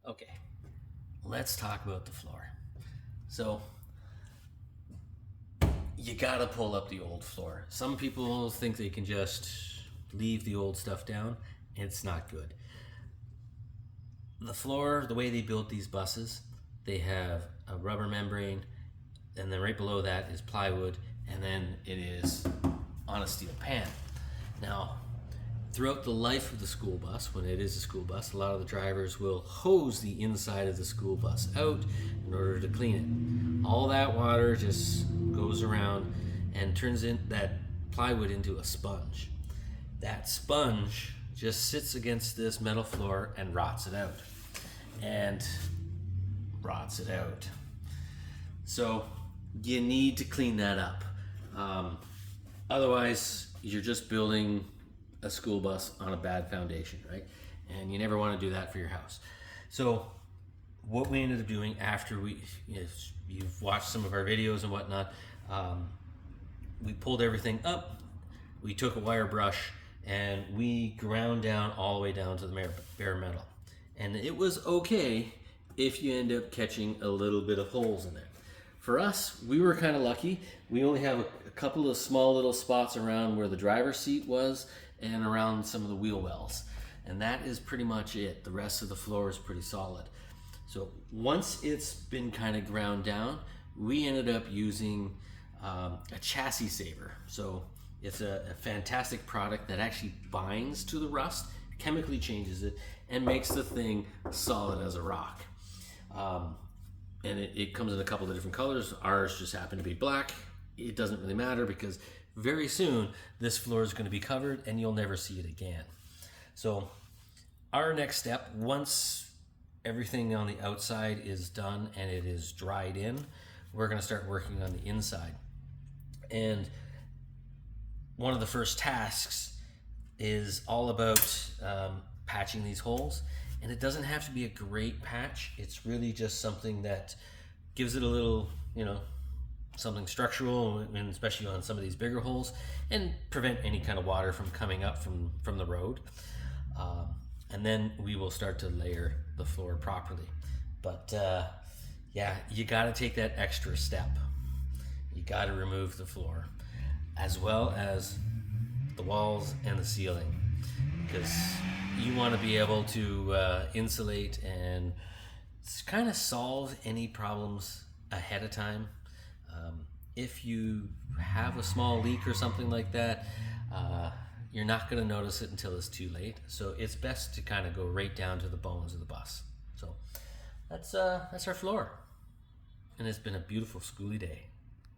Okay, let's talk about the floor. So, you gotta pull up the old floor. Some people think they can just leave the old stuff down. It's not good. The floor, the way they built these buses, they have a rubber membrane, and then right below that is plywood, and then it is on a steel pan. Now, throughout the life of the school bus, when it is a school bus, a lot of the drivers will hose the inside of the school bus out in order to clean it. All that water just goes around and turns that plywood into a sponge. That sponge just sits against this metal floor and rots it out. So you need to clean that up. Otherwise, you're just building a school bus on a bad foundation, right? And you never want to do that for your house. So what we ended up doing after you've watched some of our videos and whatnot, we pulled everything up, we took a wire brush, and we ground down all the way down to the bare metal. And it was okay if you end up catching a little bit of holes in there. For us, we were kind of lucky. We only have a couple of small little spots around where the driver's seat was and around some of the wheel wells. And that is pretty much it. The rest of the floor is pretty solid. So once it's been kind of ground down, we ended up using a Chasse Saver. So it's a fantastic product that actually binds to the rust, chemically changes it, and makes the thing solid as a rock. And it comes in a couple of different colors. Ours just happened to be black. It doesn't really matter because very soon this floor is going to be covered and you'll never see it again. So our next step, once everything on the outside is done and it is dried in, we're going to start working on the inside. And one of the first tasks is all about patching these holes. And it doesn't have to be a great patch. It's really just something that gives it a little, something structural, and especially on some of these bigger holes, and prevent any kind of water from coming up from the road. And then we will start to layer the floor properly. But yeah, you gotta take that extra step. You gotta remove the floor, as well as the walls and the ceiling, because you want to be able to insulate and kind of solve any problems ahead of time. If you have a small leak or something like that, you're not going to notice it until it's too late. So it's best to kind of go right down to the bones of the bus. So that's our floor, and it's been a beautiful schoolie day.